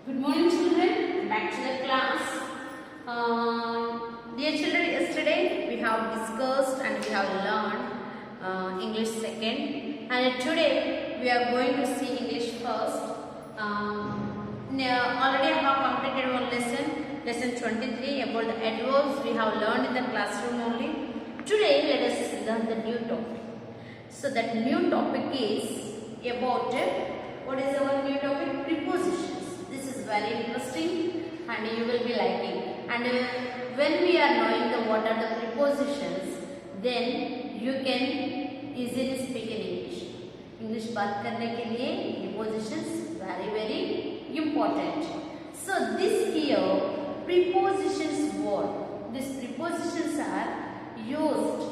Good morning, children. Back to the class. Dear children, yesterday we have discussed and we have learned English second, and today we are going to see English first. Already I have completed one lesson 23 about the adverbs we have learned in the classroom only. Today let us learn the new topic. So that new topic is about what is our new topic? Prepositions. This is very interesting and you will be liking. And when we are knowing what are the prepositions, then you can easily speak in English. English बात करने के लिए prepositions very important. So this here prepositions word. These prepositions are used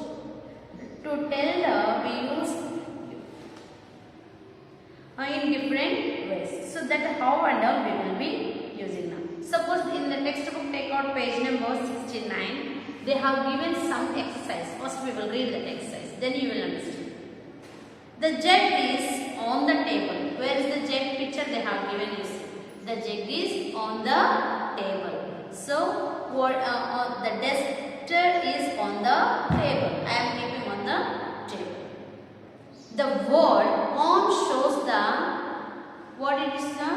to tell we use in different ways. So that how and how we will be using now. Suppose in the textbook take out page number 69. They have given some exercise. First we will read the exercise. Then you will understand. The jug is on the table. Where is the jug picture they have given you? The jug is on the table. So what the duster is on the table. I am keeping on the table. The word on shows the what it is the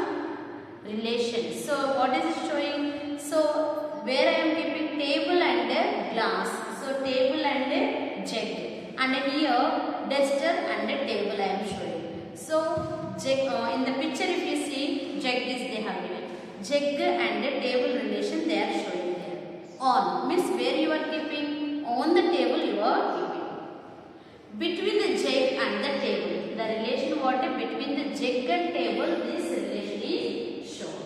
relation. So what is it showing? So where I am keeping table and glass. So table and jug. And here duster and table I am showing. So jug, in the picture if you see jug is they have given. Jug and table relation they are showing there. On means where you are keeping. On the table you are keeping. Between the jug and the table, the relation what between the jug and table, this relation is shown.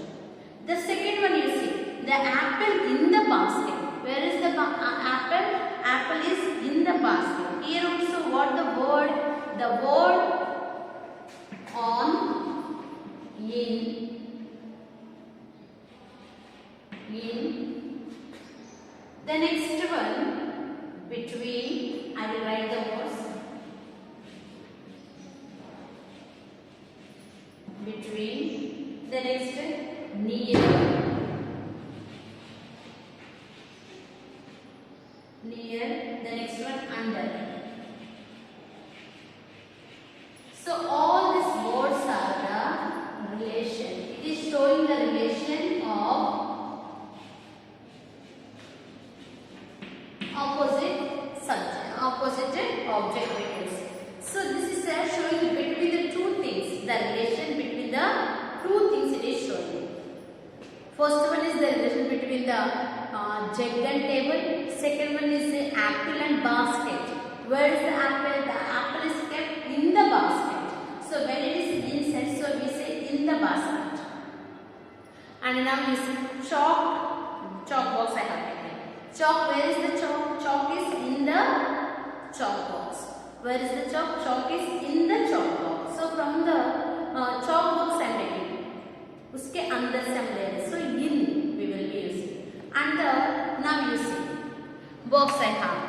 The second one you see, the apple in the basket. Where is the apple? Apple is in the basket. Here also what the word? The word on, in. The next one, between. I will write the words. Between, the next near, the next one under. So all these words are the relation. It is showing the relation of opposite subject, opposite object we can say. So this is showing between the two things, the relation between the two things it is showing. First one is the relation between the jug and table. Second one is the apple and basket. Where is the apple? The apple is kept in the basket. So when it is inside, so we say in the basket. And now we see chalk box I have taken. Chalk, where is the chalk? Chalk is in the chalk box. Where is the chalk? Chalk is in the chalk box. So from the chalk box I am taking. उसके अंदर से हम ले रहे हैं. So in we will be using. And now you see box I have.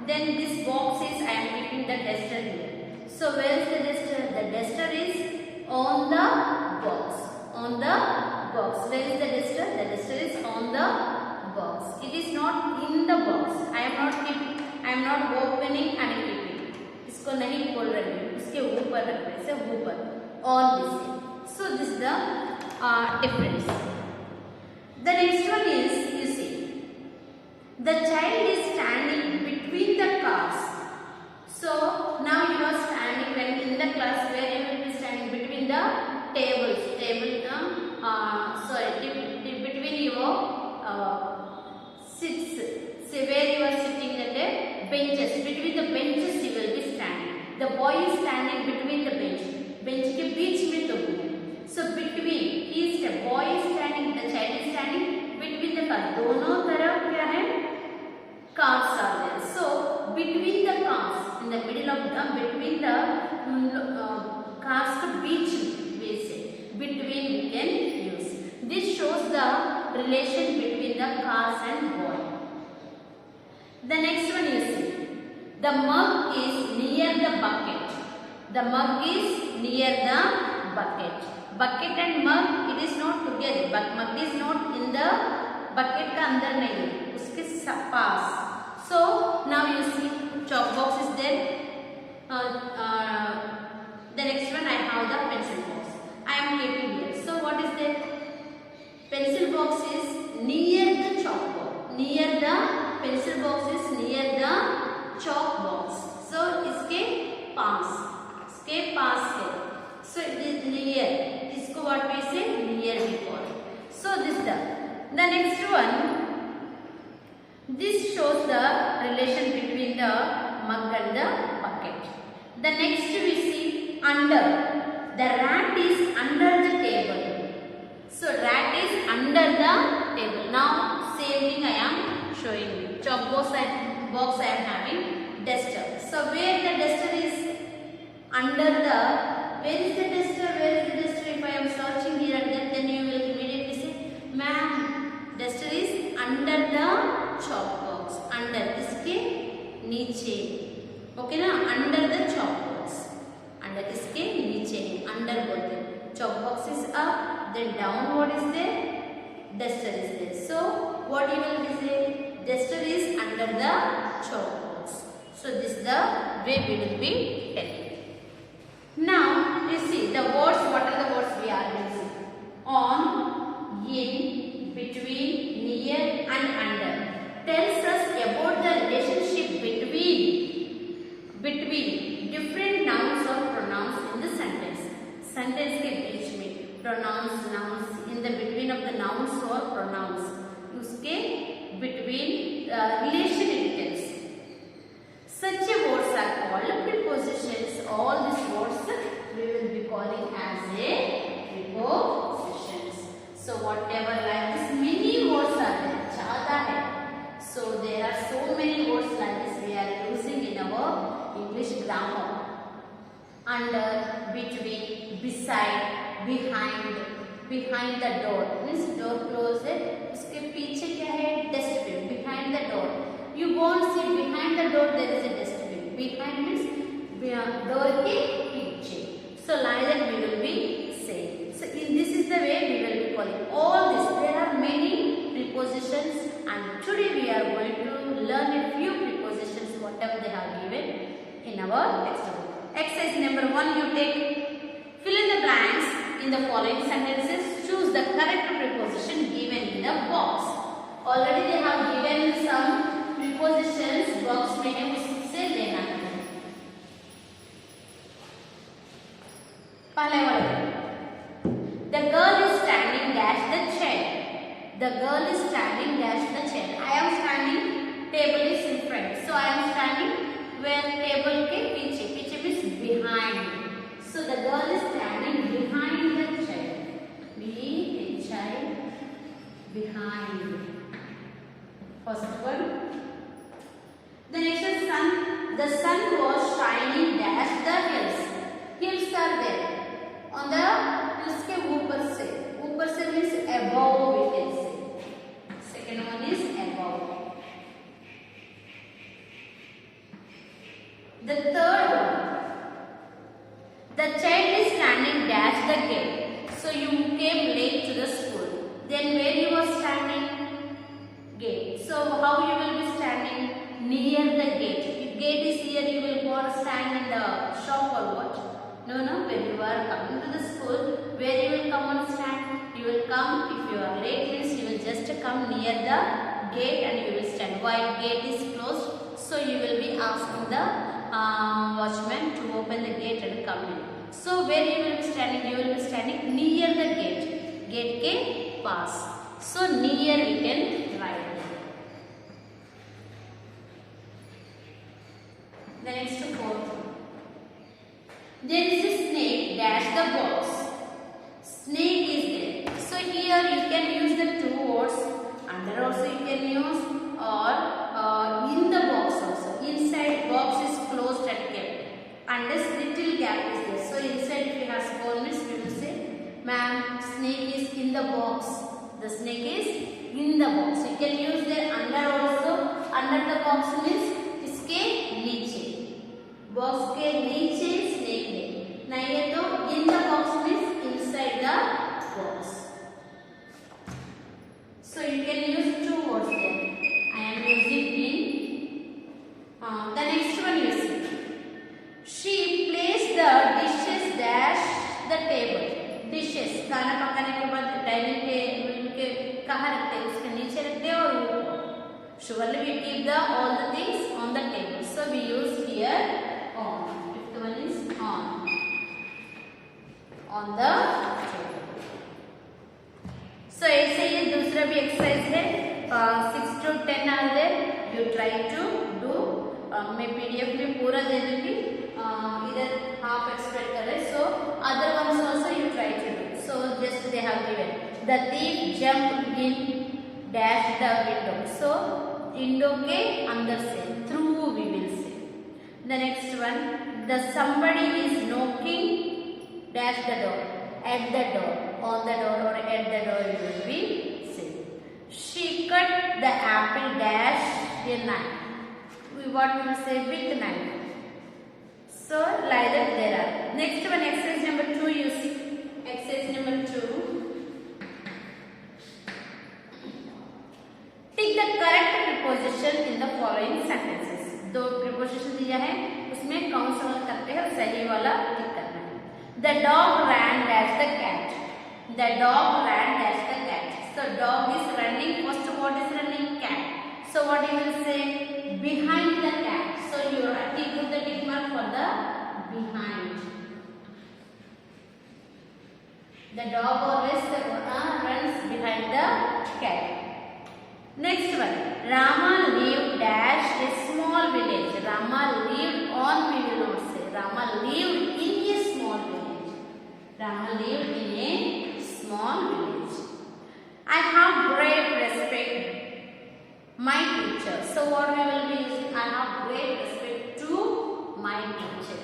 Then this box is I am keeping the duster here. So where is the duster? The duster is on the box. On the box. Where is the duster? The duster is on the box. It is not in the box. I am not keeping. I am not opening and keeping. इसको नहीं खोल रही हूँ. इसके ऊपर रख रहे हैं. ऊपर on this. So this is the difference. The next one is you see the child is standing between the cars. So now you are standing when in the class where you will be standing between the tables. Between your seats. Say where you are sitting at the benches. Between the benches you will be standing. The boy is standing between the bench. Bench के बीच में तुम हो. So between, he is the boy is standing, the child is standing between the cars. दोनों तरफ क्या है? Cars are there. So between the cars, in the middle of the between the cars to beach we say. Between we can use. This shows the relation between the cars and boy. The next one you see. The mug is near the bucket. The mug is near the bucket. Bucket and mug, it is not together. But mug is not in the bucket का अंदर नहीं है, उसके पास. So now you see chalk box is there. The next one I have the pencil box. I am keeping here. So what is that? Pencil box is near the chalk box. Near the pencil box is near the chalk box. So इसके पास है. So it is near. इसको what we say? Near we call. So this the next one. This shows the relation between the mug and the bucket. The next we see under. The rat is under the table. So rat is under the table. Now same thing I am showing you. Chalk box I am having duster. So where the duster is under the, where is the duster? Where is the duster? If I am searching here and then you will immediately say, ma'am, duster is under the chalk box. Under इसके नीचे. Okay ना? Under the chalk box. Under इसके नीचे. Under बोलते. Chalk box is up. Then down what is there? Duster is there. So what you will be say? Duster is under the chalk box. So this is the way we will be telling. Now you see the words. What are the words we are using? On, in, between, near and under tells us about the relationship between different nouns or pronouns in the sentence. Sentence के बीच में pronouns, nouns in the between of the nouns or pronouns. उसके between relation it tells. Such words are called prepositions. All these words we will be calling as a prepositions. So whatever like this, many words are there. ज़्यादा है. So there are so many words like this we are using in our English grammar. Under, between, beside, behind the door means door close है. उसके पीछे क्या है? Dustbin. Behind the door. You won't see behind the door there is a dustbin. Behind means door के पीछे. So like that we will be saying. So this is the way we will be calling all this. There are many prepositions and today we are going to learn a few prepositions whatever they have given in our textbook. Exercise number 1 you take. Fill in the blanks in the following sentences. Choose the correct preposition given in the box. Already they have given some prepositions. Box में है उससे लेना है. पहले वाला. The girl is standing dash the chair. The girl is standing dash the chair. I am standing. Table is in front. So I am standing where table के पीछे. पीछे means behind. So the girl is standing behind the chair. Behind. First one. The next is sun. The sun was shining dash the hills. Hills are there. On the hills के ऊपर से means above we can say. Second one is above. The third one. The child is standing dash the gate. So you came late to the school. Then where you were standing? Gate. So how you will be standing? Near the gate. If gate is here, you will go and stand in the shop or what? No. When you are coming to the school, where you will come and stand? You will come. If you are late, means you will just come near the gate and you will stand. While gate is closed, so you will be asking the watchman to open the gate and come in. So where you will be standing? You will be standing near the gate. Gate के पास. So near we can write. The next fourth. There is a snake dash the box. Snake is there. So here you can use the two words. Under also you can use or in the box also. Inside box is closed and kept. And this little gap is there. So inside if you have small means we will say, ma'am, snake is in the box. The snake is in the box. You can use there under also. Under the box means इसके नीचे. Box के नीचे snake है. नहीं है तो in the box means write the words. So you can use two words there. I am using in. The next one you see. She placed the dishes dash the table. Dishes खाना पकाने के बाद dining table के कहाँ रखते हैं, उसके नीचे रखते हैं और ऊपर. Surely we keep the all the things on the table. So we use here on. Fifth one is on the table. So ऐसे ये दूसरा भी एक्सरसाइज है. 6 to 10 are there. You try to do. मैं PDF में पूरा दे दूंगी. इधर हाफ एक्सप्लेन कर रहे. So other ones also you try to do. So just they have given. The thief jumped in dash the window. So window के अंदर से through we will say. The next one, the somebody is knocking dash the door, at the door, on the door or at the door you will be say. She cut the apple dash a knife. What we will say with knife. So like that there are. Next one, exercise number 2 you see. Exercise number 2. Take the correct preposition in the following sentences. दो preposition दिया है, उसमें कौन सा करते हैं, सही वाला टिक करना है. The dog ran dash the cat. The dog ran dash the cat. So dog is running. First what is running? Cat. So what you will say? Behind the cat. So you put the tick mark for the behind. The dog always runs behind the cat. Next one, Rama lived dash a small village. Rama lived on, we will not say. Rama lived in a small village. Rama lived in a small village. I have great respect my teacher. So what we will be using? I have great respect to my teacher.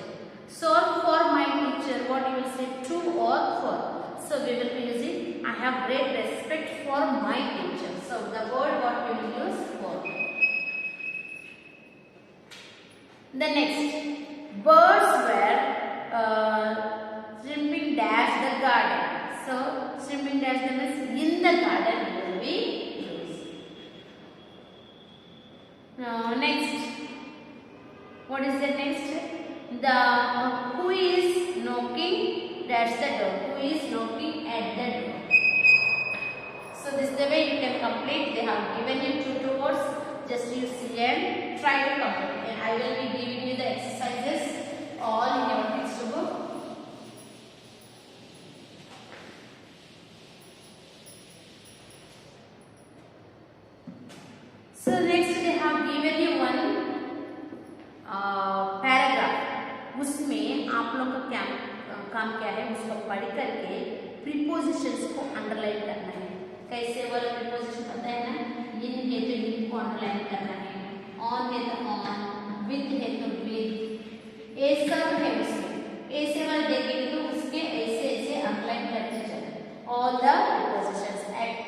So for my teacher, what you will say? To or for? So we will be using I have great respect for my teacher. So the word what we will use for. The next, birds were chirping dash the garden. So chirping dash the means in the garden we will be used. Next, what is the next? The who is knocking dash the door. Who is knocking at the door. So this is the way you can complete. They have given you two words. Just you see and try to complete. And I will be giving you the exercises all in your textbook. So next they have given you one paragraph. उसमें आप लोग का क्या काम क्या है, उसको पढ़ करके प्रीपोजिशंस को अंडरलाइन करना है. कैसे वाला प्रीपोजिशन पता है ना? इन है तो इन को अंडरलाइन करना है, ऑन है तो ऑन, विद है तो विद, ये सब है उसमें. ऐसे वाला देखेंगे तो उसके ऐसे ऐसे अंडरलाइन करते चले. All the prepositions at,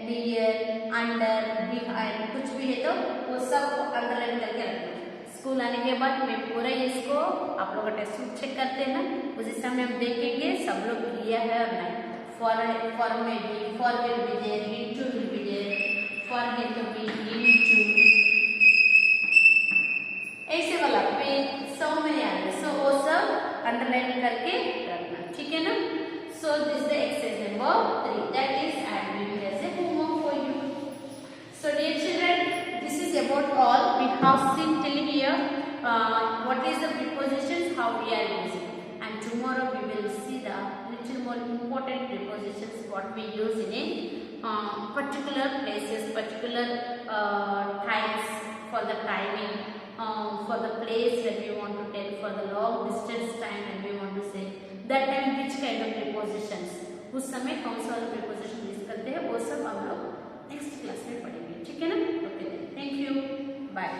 near, under, behind, कुछ भी है तो वो सब को अंडरलाइन करके रखना. स्कूल आने के बाद मैं पूरा इसको आप लोग का टेक्स्ट बुक चेक करते हैं ना, उस हिसाब में हम देखेंगे सब लोग किया है और नहीं. फॉर में भी, for will be there, into will be there, for है तो बी इनटू, ऐसे वाला पेज 100 में याद है. सो वो सब अंडरलाइन करके रखना, ठीक है ना. So this the exercise number 3 that is I am giving as a homework for you. So dear children, this is about all we have seen till here. What is the prepositions, how we are using, and tomorrow we will see the little more important prepositions what we use in a particular places, particular times, for the timing, for the place when we want to tell, for the long distance time when we want to say that time which kind of prepositions, उस समय कौन सा वाला preposition use करते हैं, वो सब हम लोग नेक्स्ट क्लास में पढ़ेंगे, ठीक है ना. Okay, thank you, bye.